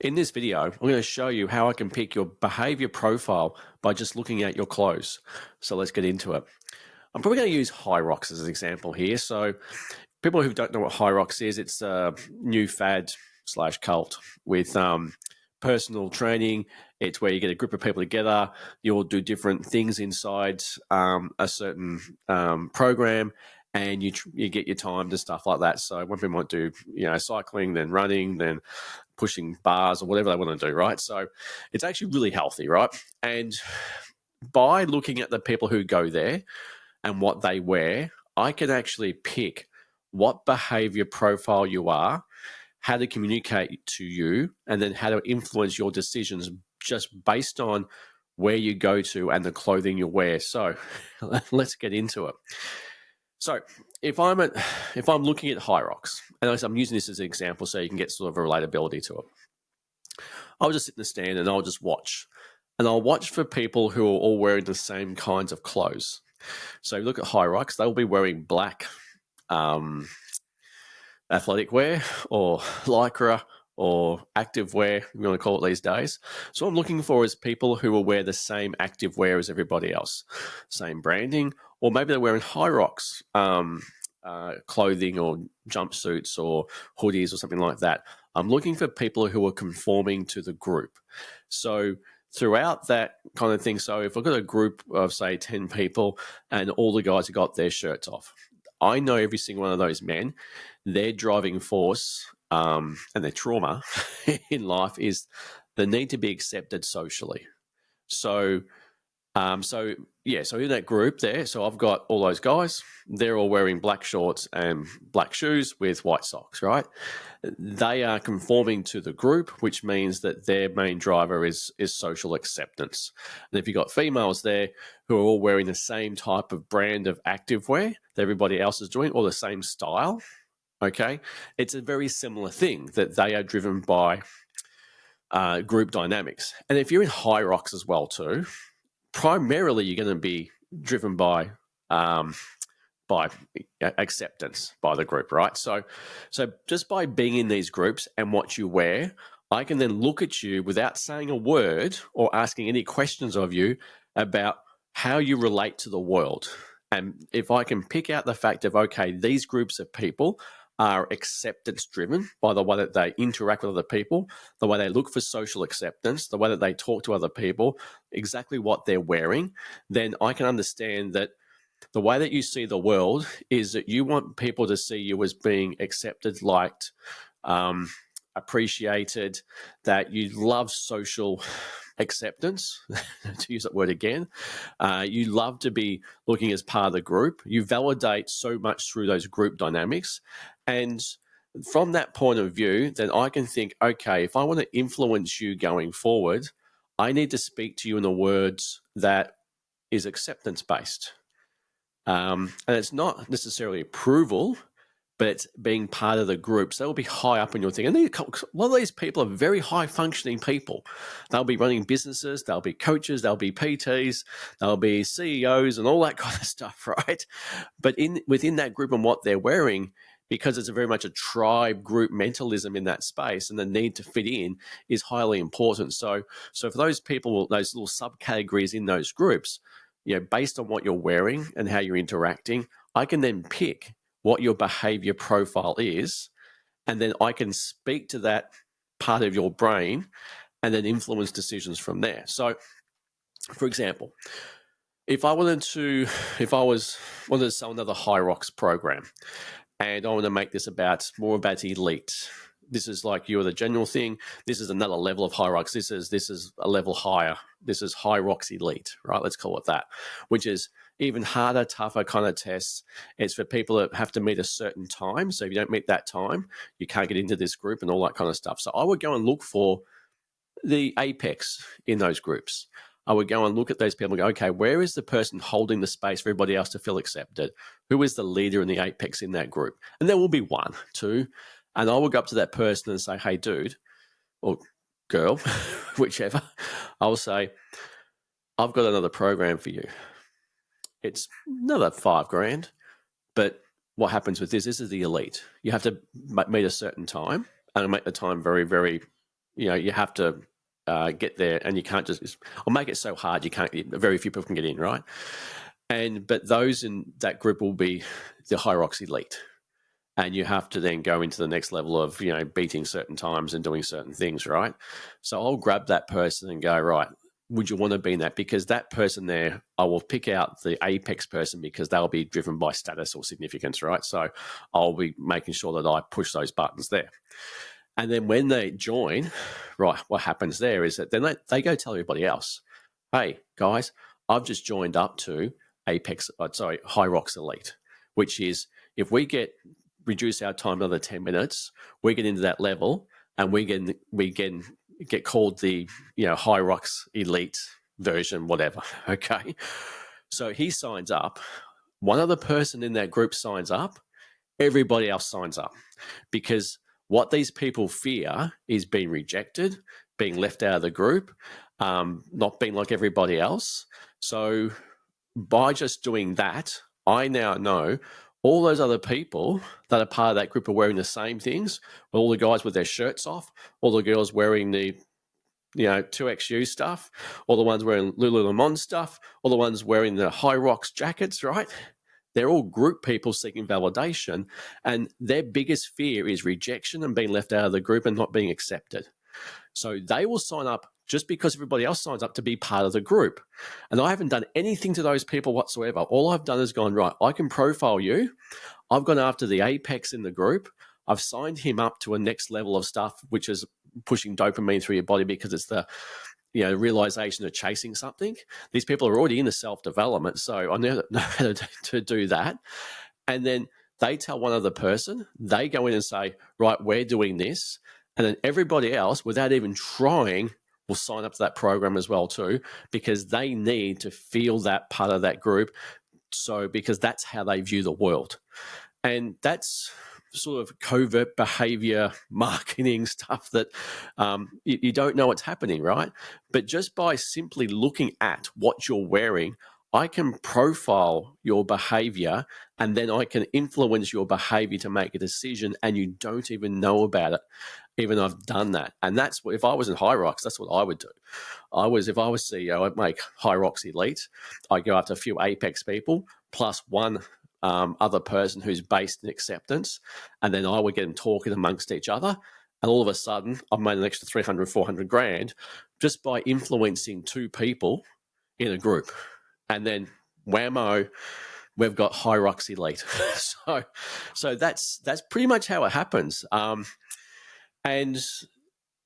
In this video, I'm going to show you how I can pick your behavior profile by just looking at your clothes. So let's get into it. I'm probably going to use High Rocks as an example here. So people who don't know what High Rocks is, it's a new fad slash cult with personal training. It's where you get a group of people together. You all do different things inside a certain program, and you get your time to stuff like that. So one people might do cycling, then running, then pushing bars or whatever they want to do, right? So it's actually really healthy, right? And by looking at the people who go there and what they wear, I can actually pick what behavior profile you are, how to communicate to you, and then how to influence your decisions just based on where you go to and the clothing you wear. So let's get into it. So if I'm looking at High Rocks, and I'm using this as an example so you can get sort of a relatability to it, I'll just sit in the stand and I'll just watch. And I'll watch for people who are all wearing the same kinds of clothes. So if you look at High Rocks, they'll be wearing black athletic wear or lycra or active wear, you want to call it these days. So what I'm looking for is people who will wear the same active wear as everybody else, same branding, or maybe they're wearing High Rocks clothing or jumpsuits or hoodies or something like that. I'm looking for people who are conforming to the group. So throughout that kind of thing, so if I've got a group of, say, 10 people and all the guys have got their shirts off, I know every single one of those men, their driving force and their trauma in life is the need to be accepted socially. So so in that group there, so I've got all those guys. They're all wearing black shorts and black shoes with white socks, right? They are conforming to the group, which means that their main driver is social acceptance. And if you've got females there who are all wearing the same type of brand of activewear that everybody else is doing, or the same style, okay, it's a very similar thing that they are driven by group dynamics. And if you're in High Rocks as well too, primarily you're going to be driven by acceptance by the group, right? So just by being in these groups and what you wear, I can then look at you without saying a word or asking any questions of you about how you relate to the world. And if I can pick out the fact of, okay, these groups of people are acceptance driven by the way that they interact with other people, the way they look for social acceptance, the way that they talk to other people, exactly what they're wearing, then I can understand that the way that you see the world is that you want people to see you as being accepted, liked, appreciated, that you love social acceptance, to use that word again. You love to be looking as part of the group. You validate so much through those group dynamics. And from that point of view, then I can think, okay, if I want to influence you going forward, I need to speak to you in the words that is acceptance based. And it's not necessarily approval, but it's being part of the group. So they'll be high up in your thing. And a lot of these people are very high functioning people. They'll be running businesses, they'll be coaches, they'll be PTs, they'll be CEOs and all that kind of stuff, right? But within that group and what they're wearing, because it's very much a tribe group mentalism in that space, and the need to fit in is highly important. So for those people, those little subcategories in those groups, based on what you're wearing and how you're interacting, I can then pick what your behavior profile is, and then I can speak to that part of your brain and then influence decisions from there. So, for example, if I wanted to sell another High Rocks program, and I want to make this more about elite. This is like you're the general thing. This is another level of High Rocks. This is a level higher. This is High Rocks Elite, right? Let's call it that, which is even harder, tougher kind of tests. It's for people that have to meet a certain time. So if you don't meet that time, you can't get into this group and all that kind of stuff. So I would go and look for the apex in those groups. I would go and look at those people and go, okay, where is the person holding the space for everybody else to feel accepted? Who is the leader and the apex in that group? And there will be one, two. And I will go up to that person and say, hey, dude, or girl, whichever. I'll say, I've got another program for you. It's another $5,000, but what happens with this is the elite. You have to meet a certain time and make the time very, very you have to get there, and you can't just, or make it so hard you can't. Very few people can get in, right? But those in that group will be the Hyrox elite, and you have to then go into the next level of beating certain times and doing certain things, right? So I'll grab that person and go, right, would you want to be in that? Because that person there, I will pick out the apex person because they'll be driven by status or significance, right? So I'll be making sure that I push those buttons there. And then when they join, right, what happens there is that then they go tell everybody else, hey, guys, I've just joined up to Hyrox Elite, which is if we reduce our time another 10 minutes, we get into that level and we get called the Hyrox Elite version, whatever. Okay. So he signs up. One other person in that group signs up. Everybody else signs up, because what these people fear is being rejected, being left out of the group, not being like everybody else. So by just doing that, I now know all those other people that are part of that group are wearing the same things. All the guys with their shirts off, all the girls wearing the 2XU stuff, all the ones wearing Lululemon stuff, all the ones wearing the Hyrox jackets, right? They're all group people seeking validation, and their biggest fear is rejection and being left out of the group and not being accepted. So they will sign up just because everybody else signs up to be part of the group. And I haven't done anything to those people whatsoever. All I've done is gone, right, I can profile you. I've gone after the apex in the group. I've signed him up to a next level of stuff, which is pushing dopamine through your body because it's the realization of chasing something. These people are already in the self-development, so I know how to do that. And then they tell one other person, they go in and say, right, we're doing this. And then everybody else, without even trying, will sign up to that program as well too, because they need to feel that part of that group. So because that's how they view the world. And that's sort of covert behavior marketing stuff that you don't know what's happening, right? But just by simply looking at what you're wearing, I can profile your behavior, and then I can influence your behavior to make a decision, and you don't even know about it. Even I've done that. And that's what, if I was in Hyrox, that's what I would do. If I was CEO, I'd make Hyrox Elite. I'd go after a few apex people plus one other person who's based in acceptance, and then I would get them talking amongst each other, and all of a sudden I've made an extra 300, 400 grand just by influencing two people in a group. And then whammo, we've got Hyrox Elite. so that's pretty much how it happens. And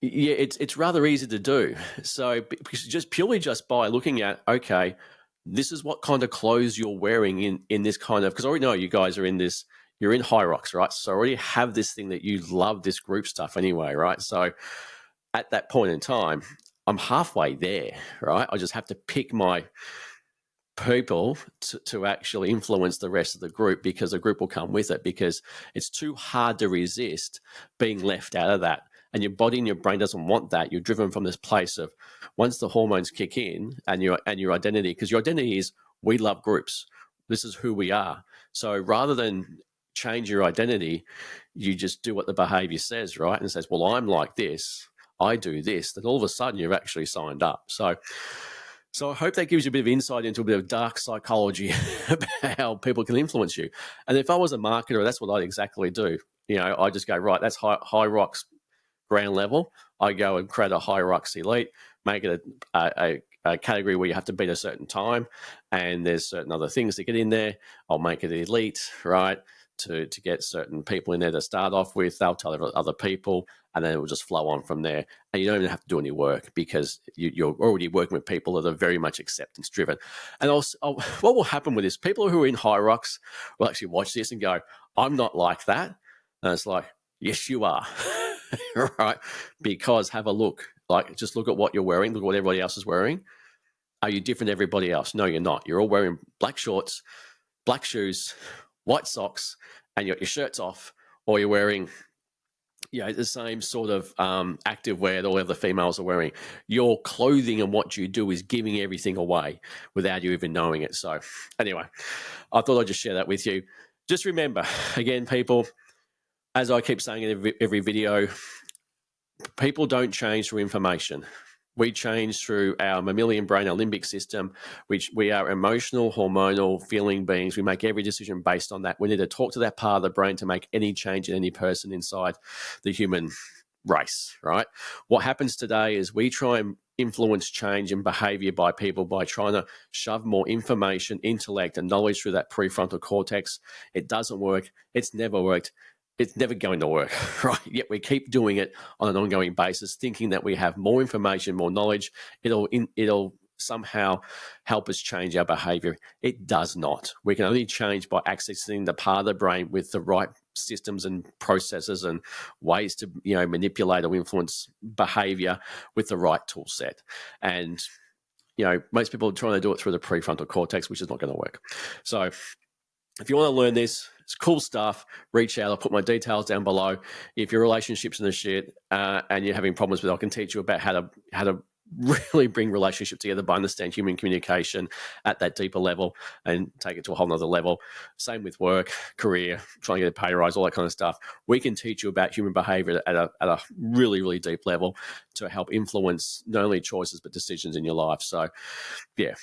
yeah, it's rather easy to do. So because just purely just by looking at, okay, this is what kind of clothes you're wearing in this kind of, because I already know you guys are in this, you're in Hyrox, right? So I already have this thing that you love this group stuff anyway, right? So at that point in time, I'm halfway there, right? I just have to pick my people to actually influence the rest of the group, because the group will come with it, because it's too hard to resist being left out of that. And your body and your brain doesn't want that. You're driven from this place of, once the hormones kick in and your identity, because your identity is, we love groups. This is who we are. So rather than change your identity, you just do what the behavior says, right? And it says, well, I'm like this, I do this. Then all of a sudden you've actually signed up. So I hope that gives you a bit of insight into a bit of dark psychology about how people can influence you. And if I was a marketer, that's what I'd exactly do. I just go, right, that's Hyrox ground level. I go and create a Hyrox Elite, make it a category where you have to beat a certain time, and there's certain other things to get in there. I'll make it Elite, right, to get certain people in there to start off with. They'll tell other people, and then it will just flow on from there. And you don't even have to do any work, because you're already working with people that are very much acceptance driven. And also, what will happen with this, people who are in Hyrox will actually watch this and go, I'm not like that. And it's like, yes, you are. Right? Because have a look, like, just look at what you're wearing, look at what everybody else is wearing. Are you different to everybody else? No, you're not. You're all wearing black shorts, black shoes, white socks, and you got your shirts off, or you're wearing the same sort of active wear that all the females are wearing. Your clothing and what you do is giving everything away without you even knowing it. So anyway, I thought I'd just share that with you. Just remember, again, people, as I keep saying in every video, People don't change through information. We change through our mammalian brain, our limbic system, which we are emotional, hormonal, feeling beings. We make every decision based on that. We need to talk to that part of the brain to make any change in any person inside the human race, right? What happens today is we try and influence change in behavior by people by trying to shove more information, intellect, and knowledge through that prefrontal cortex. It doesn't work. It's never worked. It's never going to work, right? Yet we keep doing it on an ongoing basis, thinking that we have more information, more knowledge. It'll somehow help us change our behavior. It does not. We can only change by accessing the part of the brain with the right systems and processes and ways to manipulate or influence behavior with the right tool set. And most people are trying to do it through the prefrontal cortex, which is not going to work. So if you want to learn this, it's cool stuff. Reach out. I'll put my details down below. If your relationship's in the shit and you're having problems with it, I can teach you about how to really bring relationships together by understand human communication at that deeper level and take it to a whole nother level. Same with work, career, trying to get a pay rise, all that kind of stuff. We can teach you about human behavior at a really, really deep level to help influence not only choices but decisions in your life. So, yeah.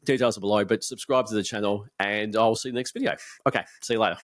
Details are below, but subscribe to the channel and I'll see you in the next video. Okay, see you later.